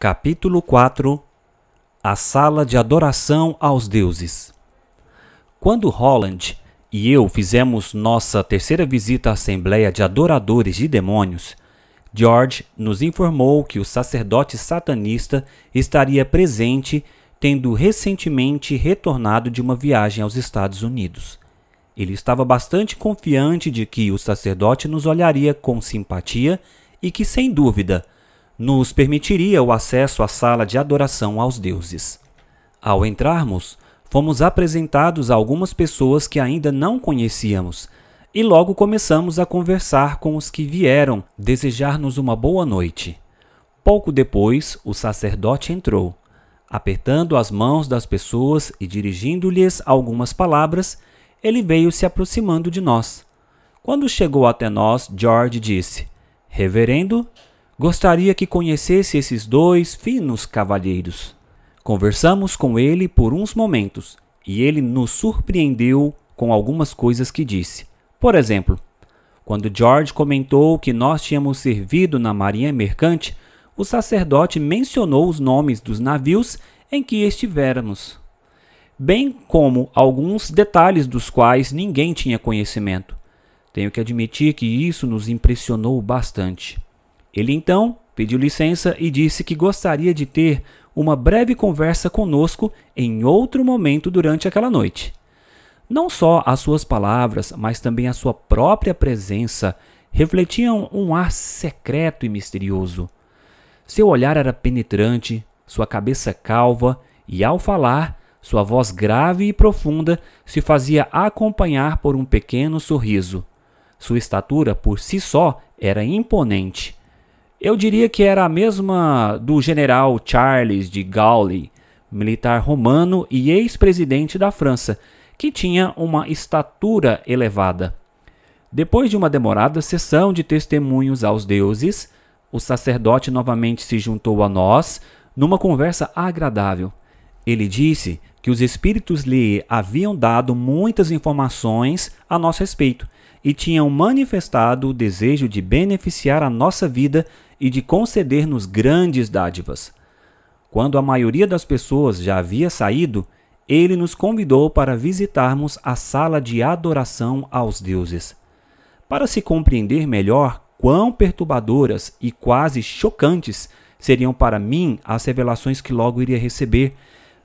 Capítulo 4 A Sala de Adoração aos Deuses. Quando Holland e eu fizemos nossa terceira visita à Assembleia de Adoradores de Demônios, George nos informou que o sacerdote satanista estaria presente, tendo recentemente retornado de uma viagem aos Estados Unidos. Ele estava bastante confiante de que o sacerdote nos olharia com simpatia e que, sem dúvida, nos permitiria o acesso à sala de adoração aos deuses. Ao entrarmos, fomos apresentados a algumas pessoas que ainda não conhecíamos e logo começamos a conversar com os que vieram desejar-nos uma boa noite. Pouco depois, o sacerdote entrou. Apertando as mãos das pessoas e dirigindo-lhes algumas palavras, ele veio se aproximando de nós. Quando chegou até nós, George disse: "Reverendo, gostaria que conhecesse esses dois finos cavalheiros." Conversamos com ele por uns momentos e ele nos surpreendeu com algumas coisas que disse. Por exemplo, quando George comentou que nós tínhamos servido na marinha mercante, o sacerdote mencionou os nomes dos navios em que estivéramos, bem como alguns detalhes dos quais ninguém tinha conhecimento. Tenho que admitir que isso nos impressionou bastante. Ele então pediu licença e disse que gostaria de ter uma breve conversa conosco em outro momento durante aquela noite. Não só as suas palavras, mas também a sua própria presença refletiam um ar secreto e misterioso. Seu olhar era penetrante, sua cabeça calva e, ao falar, sua voz grave e profunda se fazia acompanhar por um pequeno sorriso. Sua estatura, por si só, era imponente. Eu diria que era a mesma do general Charles de Gaulle, militar romano e ex-presidente da França, que tinha uma estatura elevada. Depois de uma demorada sessão de testemunhos aos deuses, o sacerdote novamente se juntou a nós numa conversa agradável. Ele disse que os espíritos lhe haviam dado muitas informações a nosso respeito e tinham manifestado o desejo de beneficiar a nossa vida e de conceder-nos grandes dádivas. Quando a maioria das pessoas já havia saído, ele nos convidou para visitarmos a sala de adoração aos deuses. Para se compreender melhor quão perturbadoras e quase chocantes seriam para mim as revelações que logo iria receber,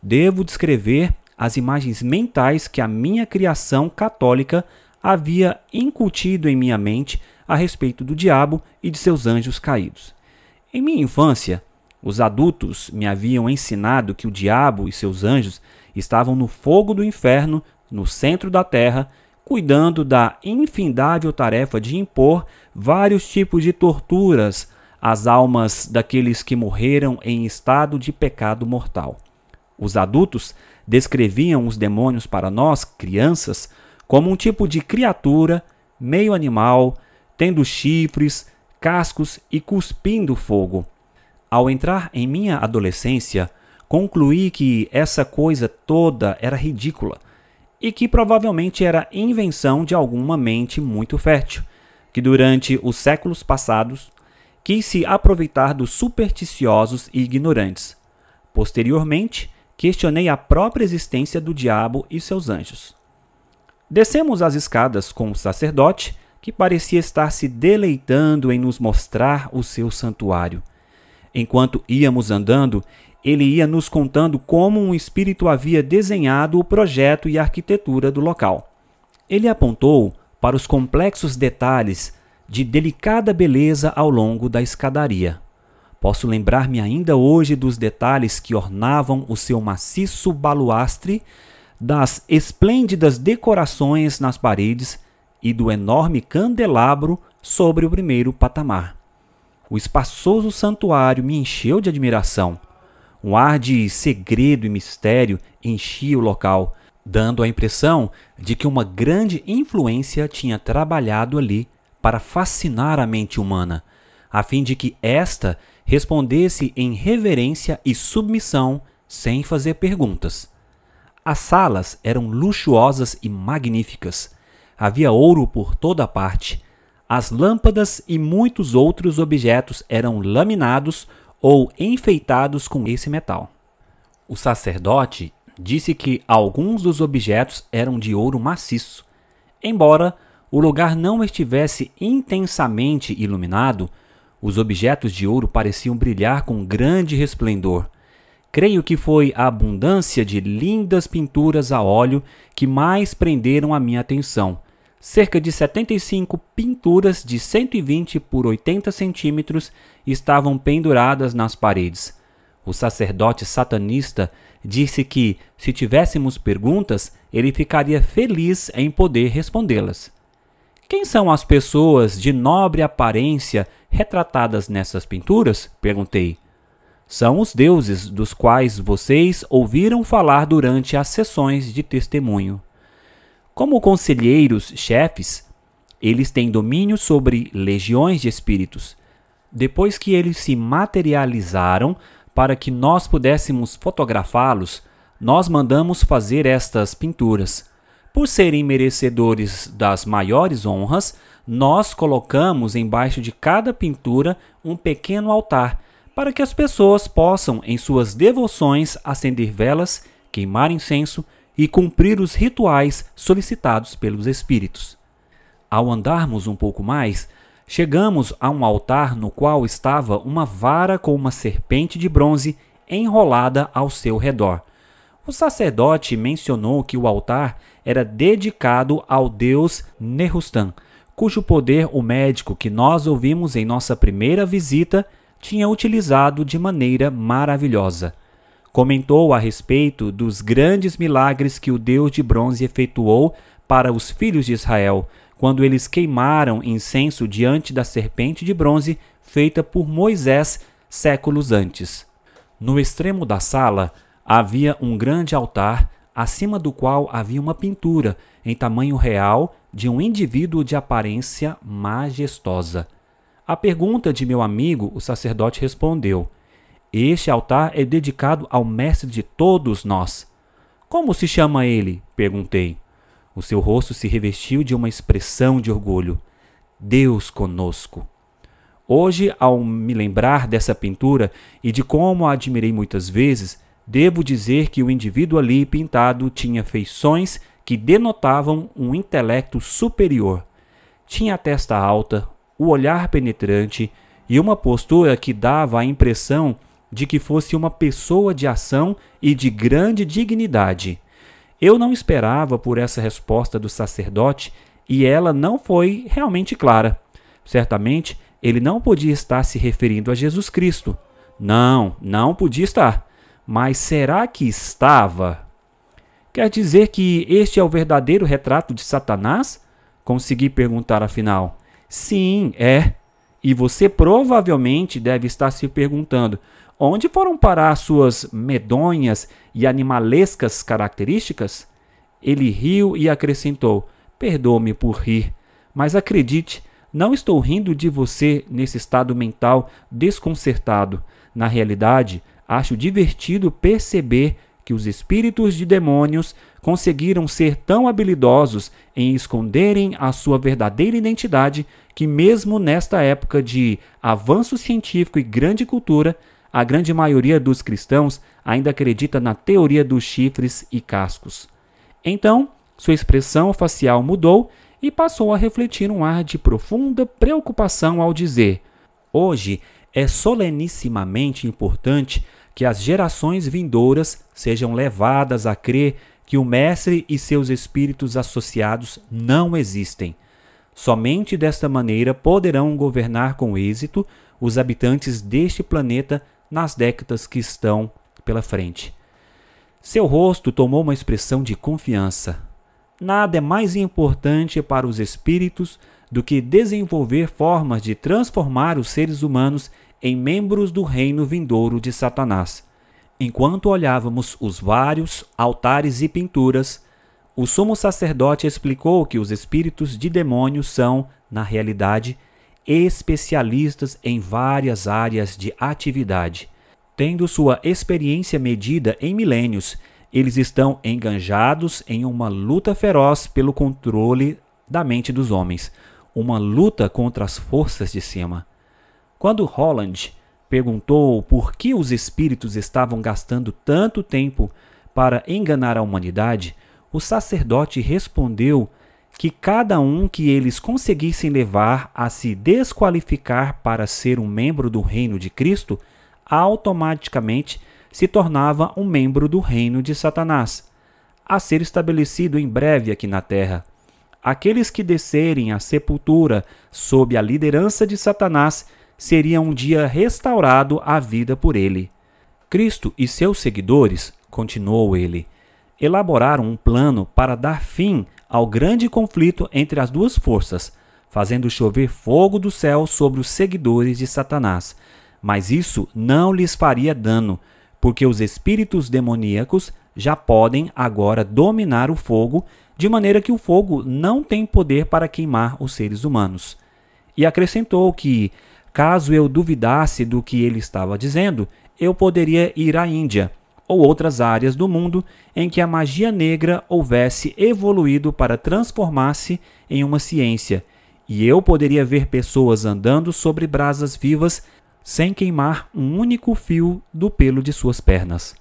devo descrever as imagens mentais que a minha criação católica havia incutido em minha mente a respeito do diabo e de seus anjos caídos. Em minha infância, os adultos me haviam ensinado que o diabo e seus anjos estavam no fogo do inferno, no centro da terra, cuidando da infindável tarefa de impor vários tipos de torturas às almas daqueles que morreram em estado de pecado mortal. Os adultos descreviam os demônios para nós, crianças, como um tipo de criatura, meio animal, tendo chifres, cascos e cuspindo fogo. Ao entrar em minha adolescência, concluí que essa coisa toda era ridícula e que provavelmente era invenção de alguma mente muito fértil, que durante os séculos passados quis se aproveitar dos supersticiosos e ignorantes. Posteriormente, questionei a própria existência do diabo e seus anjos. Descemos as escadas com o sacerdote, que parecia estar se deleitando em nos mostrar o seu santuário. Enquanto íamos andando, ele ia nos contando como um espírito havia desenhado o projeto e a arquitetura do local. Ele apontou para os complexos detalhes de delicada beleza ao longo da escadaria. Posso lembrar-me ainda hoje dos detalhes que ornavam o seu maciço baluastre, das esplêndidas decorações nas paredes e do enorme candelabro sobre o primeiro patamar. O espaçoso santuário me encheu de admiração. Um ar de segredo e mistério enchia o local, dando a impressão de que uma grande influência tinha trabalhado ali para fascinar a mente humana, a fim de que esta respondesse em reverência e submissão sem fazer perguntas. As salas eram luxuosas e magníficas. Havia ouro por toda parte. As lâmpadas e muitos outros objetos eram laminados ou enfeitados com esse metal. O sacerdote disse que alguns dos objetos eram de ouro maciço. Embora o lugar não estivesse intensamente iluminado, os objetos de ouro pareciam brilhar com grande resplendor. Creio que foi a abundância de lindas pinturas a óleo que mais prenderam a minha atenção. Cerca de 75 pinturas de 120 por 80 centímetros estavam penduradas nas paredes. O sacerdote satanista disse que, se tivéssemos perguntas, ele ficaria feliz em poder respondê-las. Quem são as pessoas de nobre aparência retratadas nessas pinturas? Perguntei. São os deuses dos quais vocês ouviram falar durante as sessões de testemunho. Como conselheiros chefes, eles têm domínio sobre legiões de espíritos. Depois que eles se materializaram para que nós pudéssemos fotografá-los, nós mandamos fazer estas pinturas. Por serem merecedores das maiores honras, nós colocamos embaixo de cada pintura um pequeno altar, para que as pessoas possam, em suas devoções, acender velas, queimar incenso e cumprir os rituais solicitados pelos espíritos. Ao andarmos um pouco mais, chegamos a um altar no qual estava uma vara com uma serpente de bronze enrolada ao seu redor. O sacerdote mencionou que o altar era dedicado ao deus Nehustan, cujo poder o médico que nós ouvimos em nossa primeira visita tinha utilizado de maneira maravilhosa. Comentou a respeito dos grandes milagres que o Deus de bronze efetuou para os filhos de Israel, quando eles queimaram incenso diante da serpente de bronze feita por Moisés séculos antes. No extremo da sala havia um grande altar, acima do qual havia uma pintura em tamanho real de um indivíduo de aparência majestosa. À pergunta de meu amigo, o sacerdote respondeu: este altar é dedicado ao mestre de todos nós. Como se chama ele? Perguntei. O seu rosto se revestiu de uma expressão de orgulho. Deus conosco. Hoje, ao me lembrar dessa pintura e de como a admirei muitas vezes, devo dizer que o indivíduo ali pintado tinha feições que denotavam um intelecto superior. Tinha a testa alta, o olhar penetrante e uma postura que dava a impressão de que fosse uma pessoa de ação e de grande dignidade. Eu não esperava por essa resposta do sacerdote e ela não foi realmente clara. Certamente, ele não podia estar se referindo a Jesus Cristo. Não podia estar. Mas será que estava? Quer dizer que este é o verdadeiro retrato de Satanás? Consegui perguntar afinal. Sim, é. E você provavelmente deve estar se perguntando: onde foram parar suas medonhas e animalescas características? Ele riu e acrescentou: perdoe-me por rir, mas acredite, não estou rindo de você nesse estado mental desconcertado. Na realidade, acho divertido perceber que os espíritos de demônios conseguiram ser tão habilidosos em esconderem a sua verdadeira identidade que, mesmo nesta época de avanço científico e grande cultura, a grande maioria dos cristãos ainda acredita na teoria dos chifres e cascos. Então, sua expressão facial mudou e passou a refletir um ar de profunda preocupação ao dizer: hoje é solenissimamente importante que as gerações vindouras sejam levadas a crer que o Mestre e seus espíritos associados não existem. Somente desta maneira poderão governar com êxito os habitantes deste planeta nas décadas que estão pela frente. Seu rosto tomou uma expressão de confiança. Nada é mais importante para os espíritos do que desenvolver formas de transformar os seres humanos em membros do reino vindouro de Satanás. Enquanto olhávamos os vários altares e pinturas, o sumo sacerdote explicou que os espíritos de demônios são, na realidade, especialistas em várias áreas de atividade. Tendo sua experiência medida em milênios, eles estão enganjados em uma luta feroz pelo controle da mente dos homens, uma luta contra as forças de cima. Quando Holland perguntou por que os espíritos estavam gastando tanto tempo para enganar a humanidade, o sacerdote respondeu que cada um que eles conseguissem levar a se desqualificar para ser um membro do reino de Cristo, automaticamente se tornava um membro do reino de Satanás, a ser estabelecido em breve aqui na terra. Aqueles que descerem à sepultura sob a liderança de Satanás seriam um dia restaurado à vida por ele. Cristo e seus seguidores, continuou ele, elaboraram um plano para dar fim ao grande conflito entre as duas forças, fazendo chover fogo do céu sobre os seguidores de Satanás. Mas isso não lhes faria dano, porque os espíritos demoníacos já podem agora dominar o fogo, de maneira que o fogo não tem poder para queimar os seres humanos. E acrescentou que, caso eu duvidasse do que ele estava dizendo, eu poderia ir à Índia ou outras áreas do mundo em que a magia negra houvesse evoluído para transformar-se em uma ciência, e eu poderia ver pessoas andando sobre brasas vivas sem queimar um único fio do pelo de suas pernas.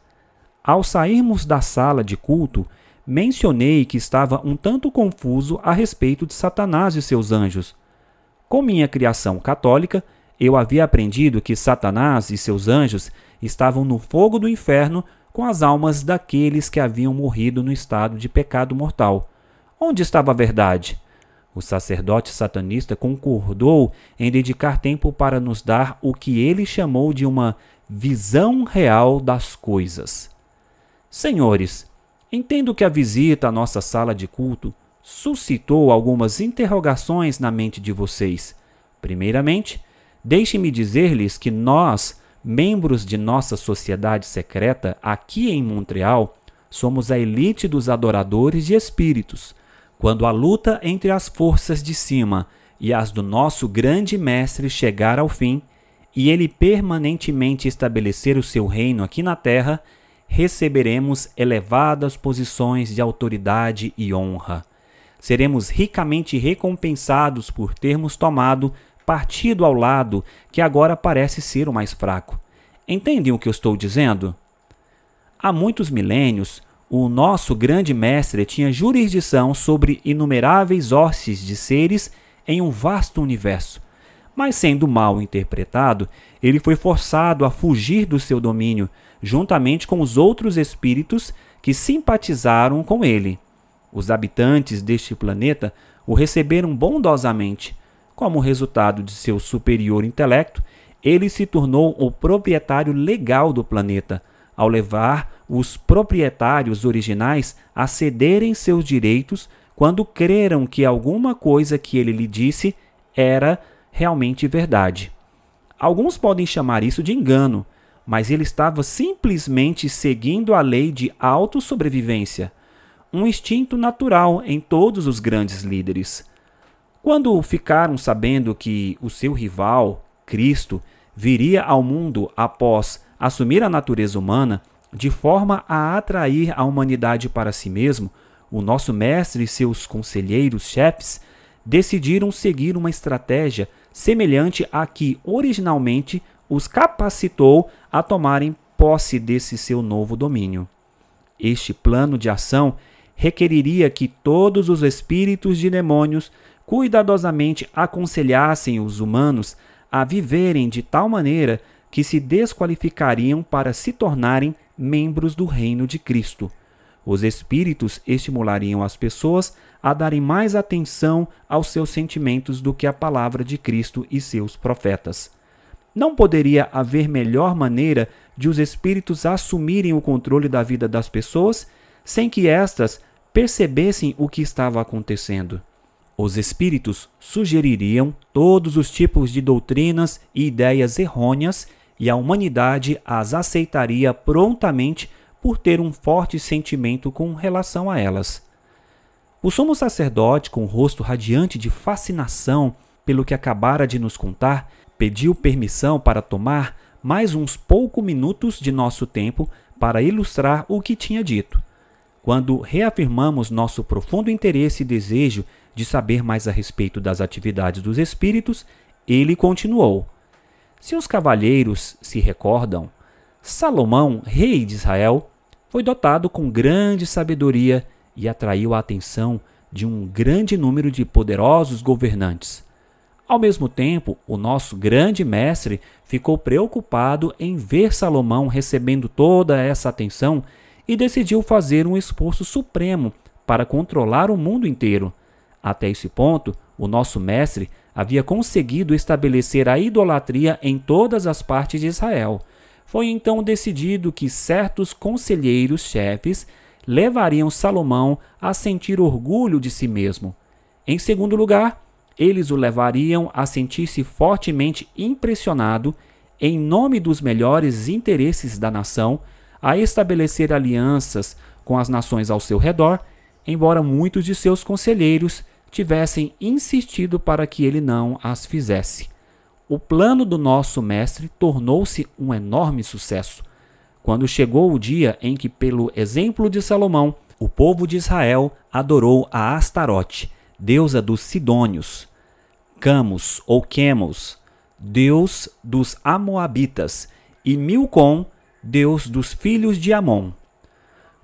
Ao sairmos da sala de culto, mencionei que estava um tanto confuso a respeito de Satanás e seus anjos. Com minha criação católica, eu havia aprendido que Satanás e seus anjos estavam no fogo do inferno com as almas daqueles que haviam morrido no estado de pecado mortal. Onde estava a verdade? O sacerdote satanista concordou em dedicar tempo para nos dar o que ele chamou de uma visão real das coisas. Senhores, entendo que a visita à nossa sala de culto suscitou algumas interrogações na mente de vocês. Primeiramente, deixe-me dizer-lhes que nós, membros de nossa sociedade secreta aqui em Montreal, somos a elite dos adoradores de espíritos. Quando a luta entre as forças de cima e as do nosso grande mestre chegar ao fim, e ele permanentemente estabelecer o seu reino aqui na terra, receberemos elevadas posições de autoridade e honra. Seremos ricamente recompensados por termos tomado partido ao lado que agora parece ser o mais fraco. Entendem o que eu estou dizendo? Há muitos milênios, o nosso grande mestre tinha jurisdição sobre inumeráveis hostes de seres em um vasto universo. Mas, sendo mal interpretado, ele foi forçado a fugir do seu domínio, juntamente com os outros espíritos que simpatizaram com ele. Os habitantes deste planeta o receberam bondosamente. Como resultado de seu superior intelecto, ele se tornou o proprietário legal do planeta, ao levar os proprietários originais a cederem seus direitos quando creram que alguma coisa que ele lhe disse era realmente verdade. Alguns podem chamar isso de engano, mas ele estava simplesmente seguindo a lei de autossobrevivência, um instinto natural em todos os grandes líderes. Quando ficaram sabendo que o seu rival, Cristo, viria ao mundo após assumir a natureza humana, de forma a atrair a humanidade para si mesmo, o nosso mestre e seus conselheiros-chefes decidiram seguir uma estratégia semelhante à que originalmente os capacitou a tomarem posse desse seu novo domínio. Este plano de ação requeriria que todos os espíritos de demônios cuidadosamente aconselhassem os humanos a viverem de tal maneira que se desqualificariam para se tornarem membros do reino de Cristo. Os espíritos estimulariam as pessoas a darem mais atenção aos seus sentimentos do que à palavra de Cristo e seus profetas. Não poderia haver melhor maneira de os espíritos assumirem o controle da vida das pessoas sem que estas percebessem o que estava acontecendo. Os espíritos sugeririam todos os tipos de doutrinas e ideias errôneas e a humanidade as aceitaria prontamente por ter um forte sentimento com relação a elas. O sumo sacerdote, com o rosto radiante de fascinação pelo que acabara de nos contar, pediu permissão para tomar mais uns poucos minutos de nosso tempo para ilustrar o que tinha dito. Quando reafirmamos nosso profundo interesse e desejo de saber mais a respeito das atividades dos espíritos, ele continuou: Se os cavalheiros se recordam, Salomão, rei de Israel, foi dotado com grande sabedoria e atraiu a atenção de um grande número de poderosos governantes. Ao mesmo tempo, o nosso grande mestre ficou preocupado em ver Salomão recebendo toda essa atenção e decidiu fazer um esforço supremo para controlar o mundo inteiro. Até esse ponto, o nosso mestre havia conseguido estabelecer a idolatria em todas as partes de Israel. Foi então decidido que certos conselheiros-chefes levariam Salomão a sentir orgulho de si mesmo. Em segundo lugar, eles o levariam a sentir-se fortemente impressionado, em nome dos melhores interesses da nação, a estabelecer alianças com as nações ao seu redor, embora muitos de seus conselheiros tivessem insistido para que ele não as fizesse. O plano do nosso mestre tornou-se um enorme sucesso. Quando chegou o dia em que, pelo exemplo de Salomão, o povo de Israel adorou a Astarote, deusa dos Sidônios, Camos ou Quemos, deus dos Amoabitas, e Milcom, deus dos filhos de Amon.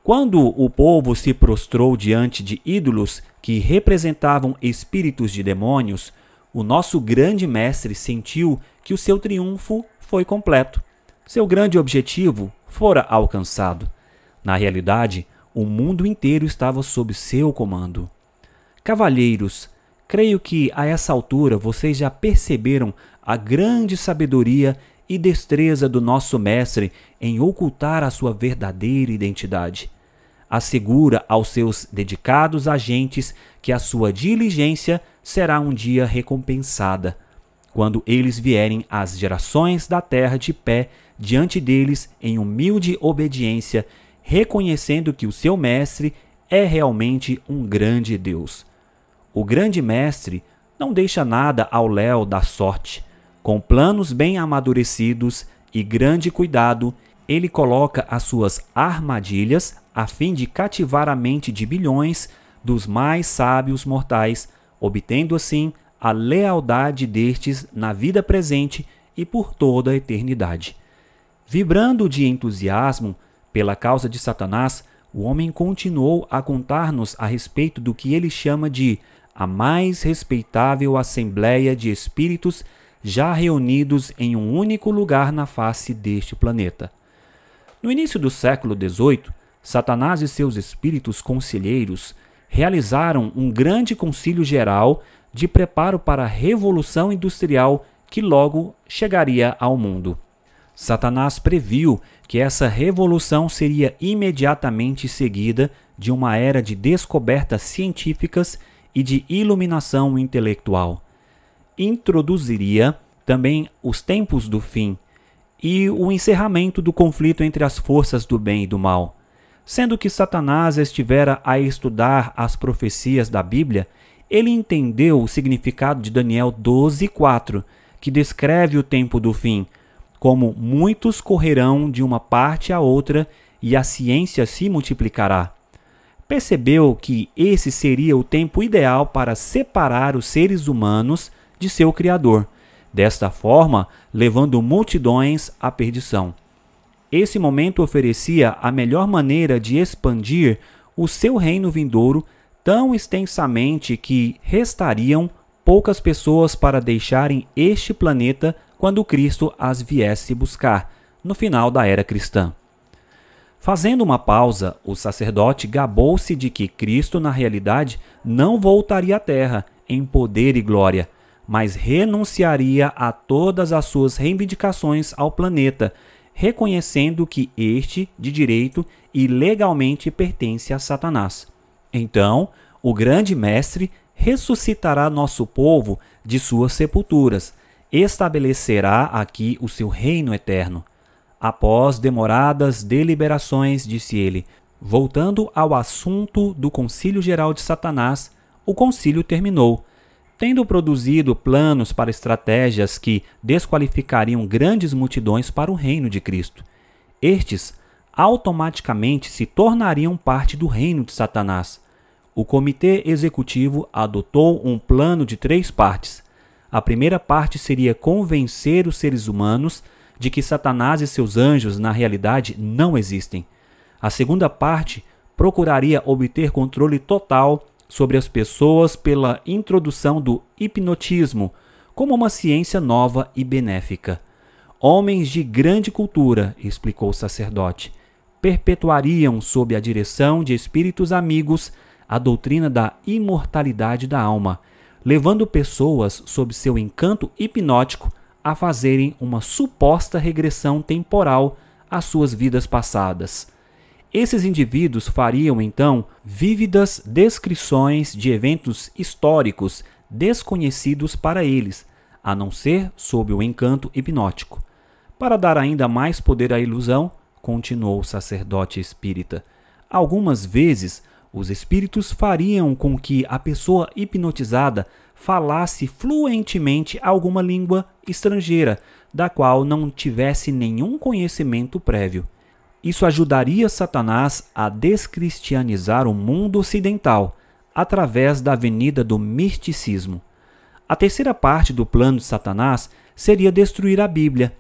Quando o povo se prostrou diante de ídolos que representavam espíritos de demônios, o nosso grande mestre sentiu que o seu triunfo foi completo. Seu grande objetivo fora alcançado. Na realidade, o mundo inteiro estava sob seu comando. Cavalheiros, creio que a essa altura vocês já perceberam a grande sabedoria e destreza do nosso mestre em ocultar a sua verdadeira identidade. Assegura aos seus dedicados agentes que a sua diligência será um dia recompensada, quando eles vierem as gerações da terra de pé diante deles em humilde obediência, reconhecendo que o seu mestre é realmente um grande Deus. O grande mestre não deixa nada ao léu da sorte. Com planos bem amadurecidos e grande cuidado, ele coloca as suas armadilhas a fim de cativar a mente de bilhões dos mais sábios mortais, obtendo assim a lealdade destes na vida presente e por toda a eternidade. Vibrando de entusiasmo pela causa de Satanás, o homem continuou a contar-nos a respeito do que ele chama de a mais respeitável assembleia de espíritos já reunidos em um único lugar na face deste planeta. No início do século XVIII, Satanás e seus espíritos conselheiros realizaram um grande concílio geral de preparo para a revolução industrial que logo chegaria ao mundo. Satanás previu que essa revolução seria imediatamente seguida de uma era de descobertas científicas e de iluminação intelectual. Introduziria também os tempos do fim e o encerramento do conflito entre as forças do bem e do mal. Sendo que Satanás estivera a estudar as profecias da Bíblia, ele entendeu o significado de Daniel 12:4, que descreve o tempo do fim, como muitos correrão de uma parte à outra e a ciência se multiplicará. Percebeu que esse seria o tempo ideal para separar os seres humanos de seu Criador, desta forma levando multidões à perdição. Esse momento oferecia a melhor maneira de expandir o seu reino vindouro tão extensamente que restariam poucas pessoas para deixarem este planeta quando Cristo as viesse buscar, no final da era cristã. Fazendo uma pausa, o sacerdote gabou-se de que Cristo, na realidade, não voltaria à terra em poder e glória, mas renunciaria a todas as suas reivindicações ao planeta, reconhecendo que este, de direito e legalmente, pertence a Satanás. Então, o grande mestre ressuscitará nosso povo de suas sepulturas, estabelecerá aqui o seu reino eterno. Após demoradas deliberações, disse ele, voltando ao assunto do concílio geral de Satanás, o concílio terminou. Tendo produzido planos para estratégias que desqualificariam grandes multidões para o reino de Cristo, estes automaticamente se tornariam parte do reino de Satanás. O comitê executivo adotou um plano de 3 partes. A primeira parte seria convencer os seres humanos de que Satanás e seus anjos, na realidade, não existem. A segunda parte procuraria obter controle total sobre as pessoas pela introdução do hipnotismo como uma ciência nova e benéfica. Homens de grande cultura, explicou o sacerdote, perpetuariam sob a direção de espíritos amigos a doutrina da imortalidade da alma, levando pessoas sob seu encanto hipnótico a fazerem uma suposta regressão temporal às suas vidas passadas. Esses indivíduos fariam, então, vívidas descrições de eventos históricos desconhecidos para eles, a não ser sob o encanto hipnótico. Para dar ainda mais poder à ilusão, continuou o sacerdote espírita, algumas vezes os espíritos fariam com que a pessoa hipnotizada falasse fluentemente alguma língua estrangeira, da qual não tivesse nenhum conhecimento prévio. Isso ajudaria Satanás a descristianizar o mundo ocidental, através da avenida do misticismo. A terceira parte do plano de Satanás seria destruir a Bíblia,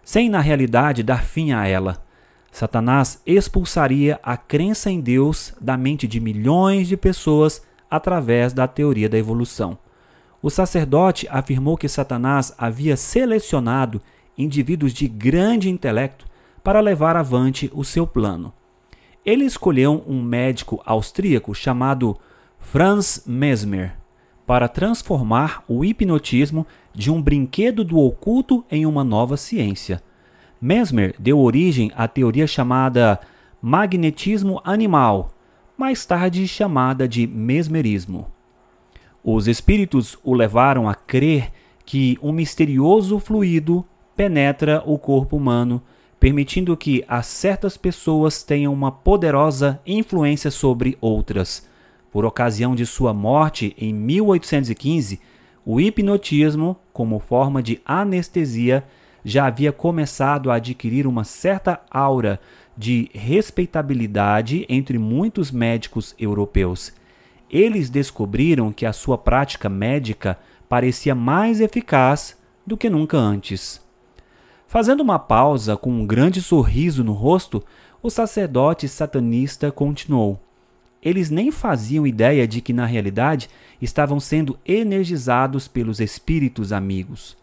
sem na realidade dar fim a ela. Satanás expulsaria a crença em Deus da mente de milhões de pessoas através da teoria da evolução. O sacerdote afirmou que Satanás havia selecionado indivíduos de grande intelecto para levar avante o seu plano. Ele escolheu um médico austríaco chamado Franz Mesmer para transformar o hipnotismo de um brinquedo do oculto em uma nova ciência. Mesmer deu origem à teoria chamada magnetismo animal, mais tarde chamada de mesmerismo. Os espíritos o levaram a crer que um misterioso fluido penetra o corpo humano, permitindo que a certas pessoas tenham uma poderosa influência sobre outras. Por ocasião de sua morte em 1815, o hipnotismo, como forma de anestesia, já havia começado a adquirir uma certa aura de respeitabilidade entre muitos médicos europeus. Eles descobriram que a sua prática médica parecia mais eficaz do que nunca antes. Fazendo uma pausa com um grande sorriso no rosto, o sacerdote satanista continuou. Eles nem faziam ideia de que, na realidade, estavam sendo energizados pelos espíritos amigos.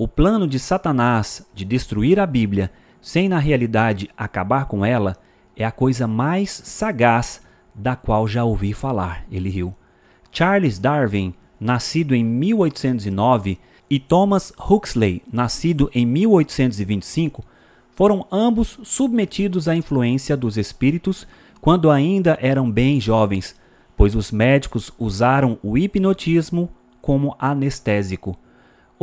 O plano de Satanás de destruir a Bíblia, sem na realidade acabar com ela, é a coisa mais sagaz da qual já ouvi falar, ele riu. Charles Darwin, nascido em 1809, e Thomas Huxley, nascido em 1825, foram ambos submetidos à influência dos espíritos quando ainda eram bem jovens, pois os médicos usaram o hipnotismo como anestésico.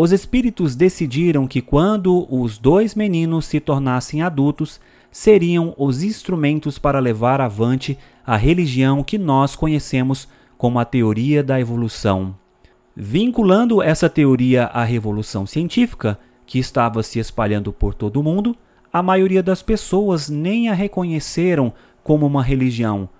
Os espíritos decidiram que quando os dois meninos se tornassem adultos, seriam os instrumentos para levar avante a religião que nós conhecemos como a teoria da evolução. Vinculando essa teoria à revolução científica, que estava se espalhando por todo o mundo, a maioria das pessoas nem a reconheceram como uma religião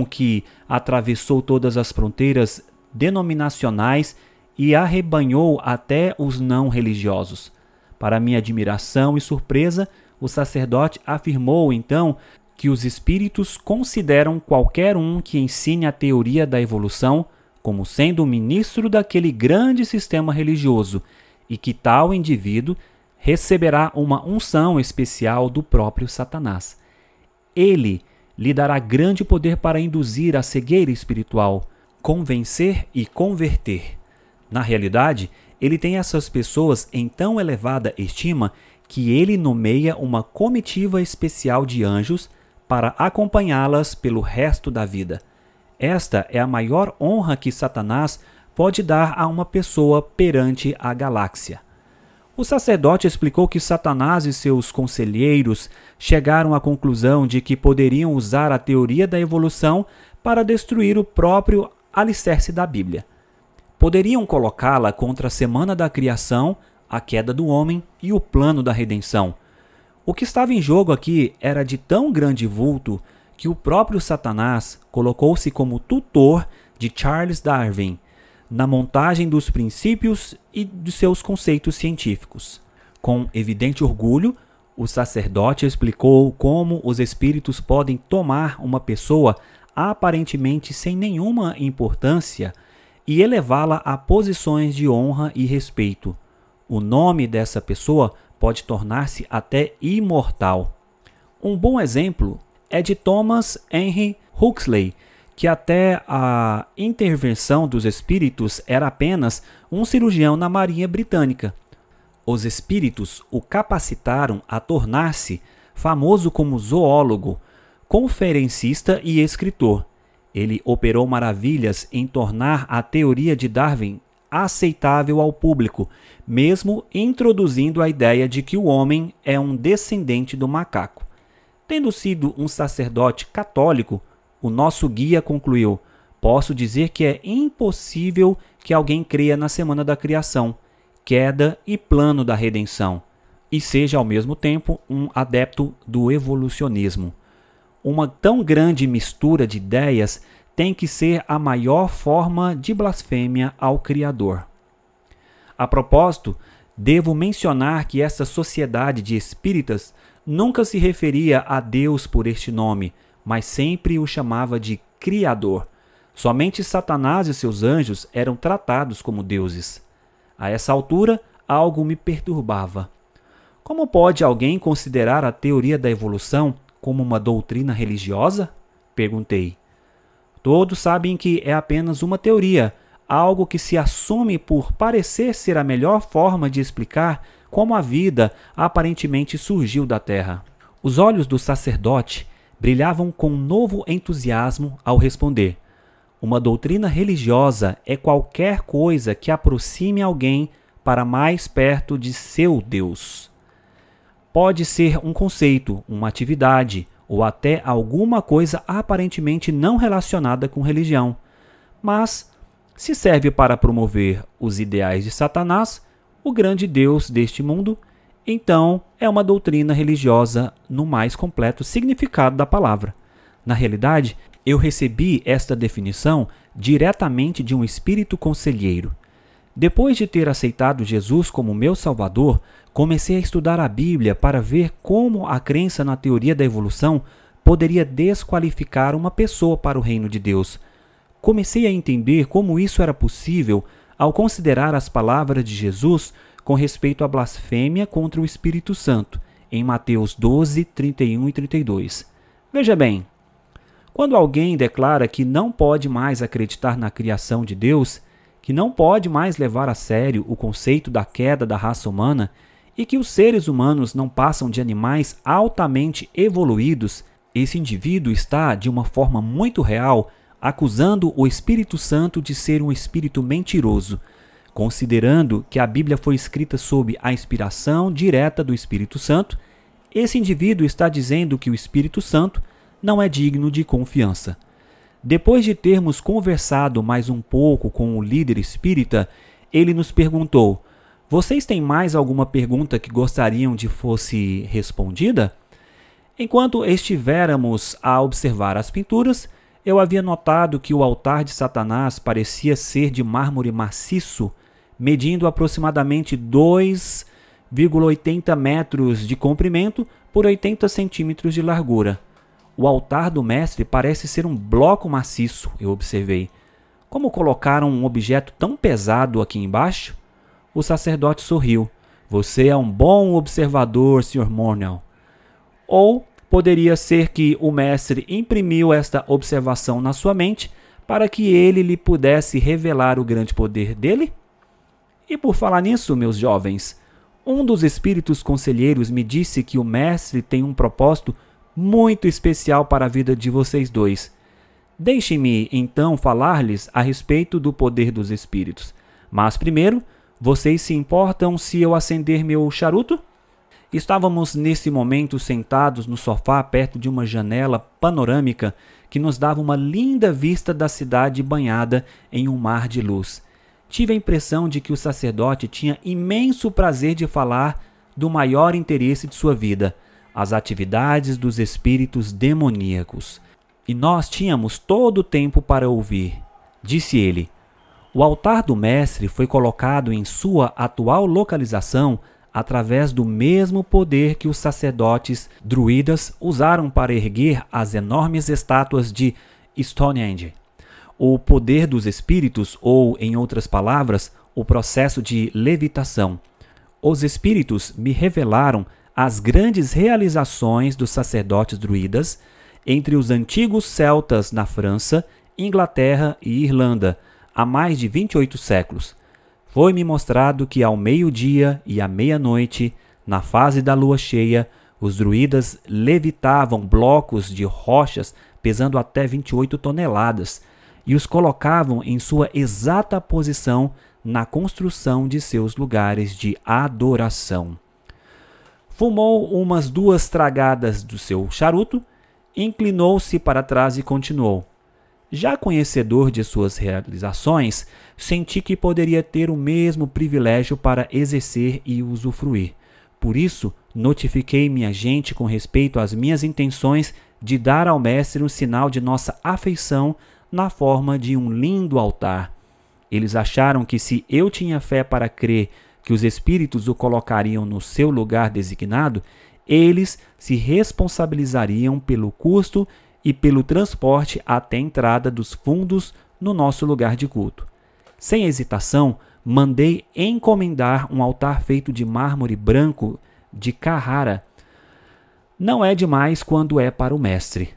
que atravessou todas as fronteiras denominacionais e arrebanhou até os não religiosos. Para minha admiração e surpresa, o sacerdote afirmou então que os espíritos consideram qualquer um que ensine a teoria da evolução como sendo o ministro daquele grande sistema religioso e que tal indivíduo receberá uma unção especial do próprio Satanás. Ele lhe dará grande poder para induzir a cegueira espiritual, convencer e converter. Na realidade, ele tem essas pessoas em tão elevada estima que ele nomeia uma comitiva especial de anjos para acompanhá-las pelo resto da vida. Esta é a maior honra que Satanás pode dar a uma pessoa perante a galáxia. O sacerdote explicou que Satanás e seus conselheiros chegaram à conclusão de que poderiam usar a teoria da evolução para destruir o próprio alicerce da Bíblia. Poderiam colocá-la contra a semana da criação, a queda do homem e o plano da redenção. O que estava em jogo aqui era de tão grande vulto que o próprio Satanás colocou-se como tutor de Charles Darwin. na montagem dos princípios e de seus conceitos científicos. Com evidente orgulho, o sacerdote explicou como os espíritos podem tomar uma pessoa aparentemente sem nenhuma importância e elevá-la a posições de honra e respeito. O nome dessa pessoa pode tornar-se até imortal. Um bom exemplo é de Thomas Henry Huxley, que até a intervenção dos espíritos era apenas um cirurgião na Marinha Britânica. Os espíritos o capacitaram a tornar-se famoso como zoólogo, conferencista e escritor. Ele operou maravilhas em tornar a teoria de Darwin aceitável ao público, mesmo introduzindo a ideia de que o homem é um descendente do macaco. Tendo sido um sacerdote católico, o nosso guia concluiu: posso dizer que é impossível que alguém creia na semana da criação, queda e plano da redenção, e seja ao mesmo tempo um adepto do evolucionismo. Uma tão grande mistura de ideias tem que ser a maior forma de blasfêmia ao Criador. A propósito, devo mencionar que essa sociedade de espíritas nunca se referia a Deus por este nome, mas sempre o chamava de Criador. Somente Satanás e seus anjos eram tratados como deuses. A essa altura, algo me perturbava. Como pode alguém considerar a teoria da evolução como uma doutrina religiosa? Perguntei. Todos sabem que é apenas uma teoria, algo que se assume por parecer ser a melhor forma de explicar como a vida aparentemente surgiu da Terra. Os olhos do sacerdote brilhavam com novo entusiasmo ao responder: uma doutrina religiosa é qualquer coisa que aproxime alguém para mais perto de seu Deus. Pode ser um conceito, uma atividade ou até alguma coisa aparentemente não relacionada com religião. Mas, se serve para promover os ideais de Satanás, o grande Deus deste mundo, então é uma doutrina religiosa no mais completo significado da palavra. Na realidade, eu recebi esta definição diretamente de um espírito conselheiro. Depois de ter aceitado Jesus como meu Salvador, comecei a estudar a Bíblia para ver como a crença na teoria da evolução poderia desqualificar uma pessoa para o reino de Deus. Comecei a entender como isso era possível ao considerar as palavras de Jesus com respeito à blasfêmia contra o Espírito Santo, em Mateus 12, 31 e 32. Veja bem, quando alguém declara que não pode mais acreditar na criação de Deus, que não pode mais levar a sério o conceito da queda da raça humana e que os seres humanos não passam de animais altamente evoluídos, esse indivíduo está, de uma forma muito real, acusando o Espírito Santo de ser um espírito mentiroso. Considerando que a Bíblia foi escrita sob a inspiração direta do Espírito Santo, esse indivíduo está dizendo que o Espírito Santo não é digno de confiança. Depois de termos conversado mais um pouco com o líder espírita, ele nos perguntou: vocês têm mais alguma pergunta que gostariam de fosse respondida? Enquanto estivéramos a observar as pinturas, eu havia notado que o altar de Satanás parecia ser de mármore maciço, medindo aproximadamente 2,80 metros de comprimento por 80 centímetros de largura. O altar do mestre parece ser um bloco maciço, eu observei. Como colocaram um objeto tão pesado aqui embaixo? O sacerdote sorriu. Você é um bom observador, Sr. Mornell. Ou poderia ser que o mestre imprimiu esta observação na sua mente para que ele lhe pudesse revelar o grande poder dele? E por falar nisso, meus jovens, um dos espíritos conselheiros me disse que o mestre tem um propósito muito especial para a vida de vocês dois. Deixem-me, então, falar-lhes a respeito do poder dos espíritos. Mas, primeiro, vocês se importam se eu acender meu charuto? Estávamos, nesse momento, sentados no sofá perto de uma janela panorâmica que nos dava uma linda vista da cidade banhada em um mar de luz. Tive a impressão de que o sacerdote tinha imenso prazer de falar do maior interesse de sua vida, as atividades dos espíritos demoníacos. E nós tínhamos todo o tempo para ouvir. Disse ele: O altar do mestre foi colocado em sua atual localização através do mesmo poder que os sacerdotes druidas usaram para erguer as enormes estátuas de Stonehenge. O poder dos espíritos, ou, em outras palavras, o processo de levitação. Os espíritos me revelaram as grandes realizações dos sacerdotes druidas entre os antigos celtas na França, Inglaterra e Irlanda, há mais de 28 séculos. Foi-me mostrado que ao meio-dia e à meia-noite, na fase da lua cheia, os druidas levitavam blocos de rochas pesando até 28 toneladas e os colocavam em sua exata posição na construção de seus lugares de adoração. Fumou umas 2 tragadas do seu charuto, inclinou-se para trás e continuou. Já conhecedor de suas realizações, senti que poderia ter o mesmo privilégio para exercer e usufruir. Por isso, notifiquei minha gente com respeito às minhas intenções de dar ao mestre um sinal de nossa afeição na forma de um lindo altar. Eles acharam que se eu tinha fé para crer que os espíritos o colocariam no seu lugar designado, eles se responsabilizariam pelo custo e pelo transporte até a entrada dos fundos no nosso lugar de culto. Sem hesitação, mandei encomendar um altar feito de mármore branco de Carrara. Não é demais quando é para o mestre.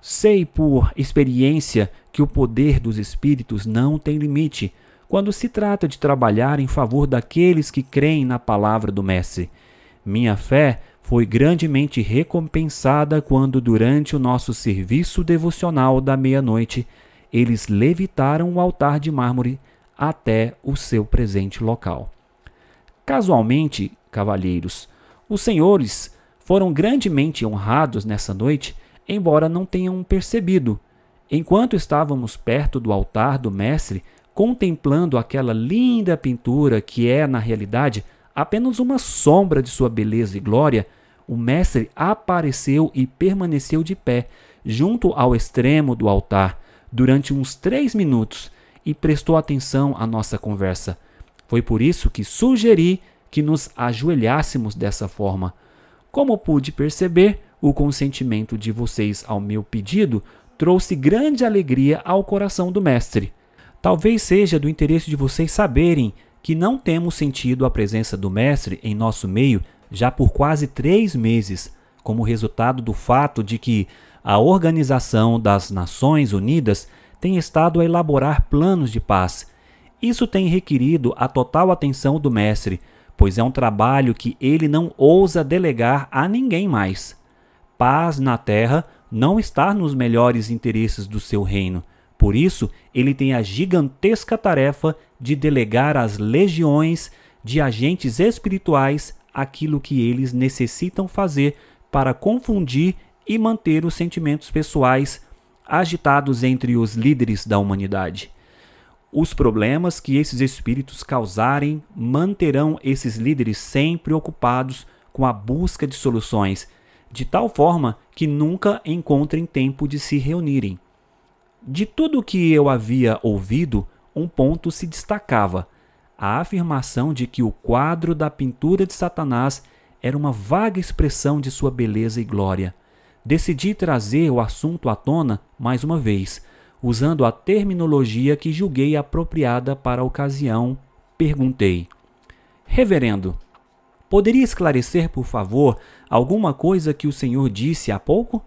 Sei por experiência que o poder dos espíritos não tem limite quando se trata de trabalhar em favor daqueles que creem na palavra do mestre. Minha fé foi grandemente recompensada quando, durante o nosso serviço devocional da meia-noite, eles levitaram o altar de mármore até o seu presente local. Casualmente, cavalheiros, os senhores foram grandemente honrados nessa noite, embora não tenham percebido. Enquanto estávamos perto do altar do mestre, contemplando aquela linda pintura que é, na realidade, apenas uma sombra de sua beleza e glória, o mestre apareceu e permaneceu de pé, junto ao extremo do altar, durante uns 3 minutos, e prestou atenção à nossa conversa. Foi por isso que sugeri que nos ajoelhássemos dessa forma. Como pude perceber, o consentimento de vocês ao meu pedido trouxe grande alegria ao coração do mestre. Talvez seja do interesse de vocês saberem que não temos sentido a presença do mestre em nosso meio já por quase 3 meses, como resultado do fato de que a Organização das Nações Unidas tem estado a elaborar planos de paz. Isso tem requerido a total atenção do mestre, pois é um trabalho que ele não ousa delegar a ninguém mais. Paz na terra não está nos melhores interesses do seu reino. Por isso, ele tem a gigantesca tarefa de delegar às legiões de agentes espirituais aquilo que eles necessitam fazer para confundir e manter os sentimentos pessoais agitados entre os líderes da humanidade. Os problemas que esses espíritos causarem manterão esses líderes sempre ocupados com a busca de soluções, de tal forma que nunca encontrem tempo de se reunirem. De tudo o que eu havia ouvido, um ponto se destacava: a afirmação de que o quadro da pintura de Satanás era uma vaga expressão de sua beleza e glória. Decidi trazer o assunto à tona mais uma vez, usando a terminologia que julguei apropriada para a ocasião. Perguntei: Reverendo, poderia esclarecer, por favor, alguma coisa que o senhor disse há pouco?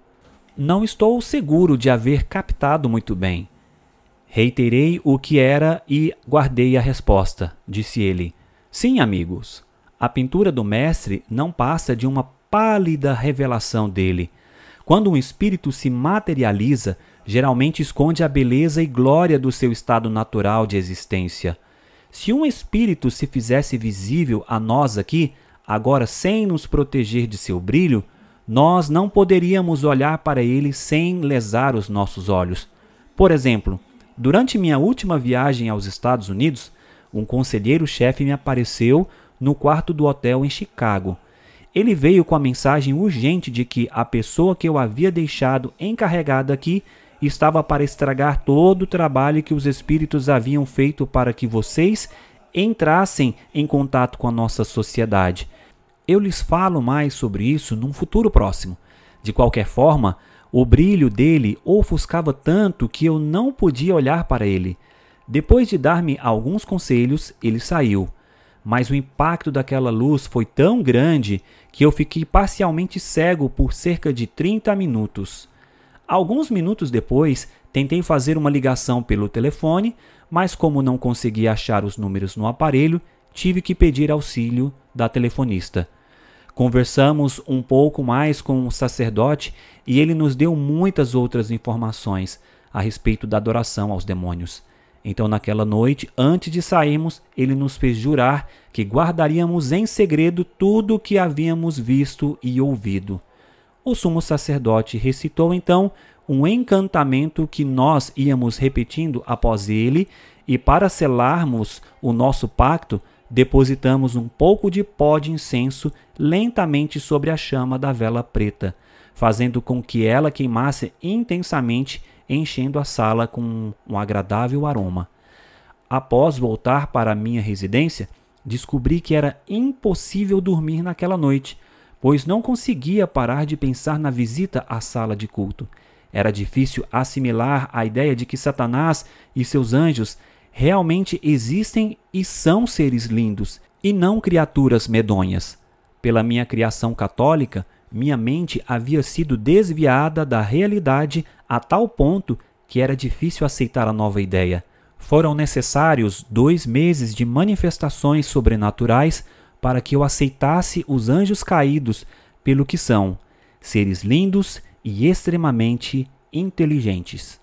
Não estou seguro de haver captado muito bem. Reiterei o que era e guardei a resposta. Disse ele: Sim, amigos. A pintura do mestre não passa de uma pálida revelação dele. Quando um espírito se materializa, geralmente esconde a beleza e glória do seu estado natural de existência. Se um espírito se fizesse visível a nós aqui, agora sem nos proteger de seu brilho, nós não poderíamos olhar para ele sem lesar os nossos olhos. Por exemplo, durante minha última viagem aos Estados Unidos, um conselheiro-chefe me apareceu no quarto do hotel em Chicago. Ele veio com a mensagem urgente de que a pessoa que eu havia deixado encarregada aqui estava para estragar todo o trabalho que os espíritos haviam feito para que vocês entrassem em contato com a nossa sociedade. Eu lhes falo mais sobre isso num futuro próximo. De qualquer forma, o brilho dele ofuscava tanto que eu não podia olhar para ele. Depois de dar-me alguns conselhos, ele saiu. Mas o impacto daquela luz foi tão grande que eu fiquei parcialmente cego por cerca de 30 minutos. Alguns minutos depois, tentei fazer uma ligação pelo telefone, mas como não conseguia achar os números no aparelho, tive que pedir auxílio da telefonista. Conversamos um pouco mais com o sacerdote e ele nos deu muitas outras informações a respeito da adoração aos demônios. Então, naquela noite, antes de sairmos, ele nos fez jurar que guardaríamos em segredo tudo o que havíamos visto e ouvido. O sumo sacerdote recitou então um encantamento que nós íamos repetindo após ele, e para selarmos o nosso pacto, depositamos um pouco de pó de incenso lentamente sobre a chama da vela preta, fazendo com que ela queimasse intensamente, enchendo a sala com um agradável aroma. Após voltar para a minha residência, descobri que era impossível dormir naquela noite, pois não conseguia parar de pensar na visita à sala de culto. Era difícil assimilar a ideia de que Satanás e seus anjos realmente existem e são seres lindos, e não criaturas medonhas. Pela minha criação católica, minha mente havia sido desviada da realidade a tal ponto que era difícil aceitar a nova ideia. Foram necessários 2 meses de manifestações sobrenaturais para que eu aceitasse os anjos caídos pelo que são, seres lindos e extremamente inteligentes.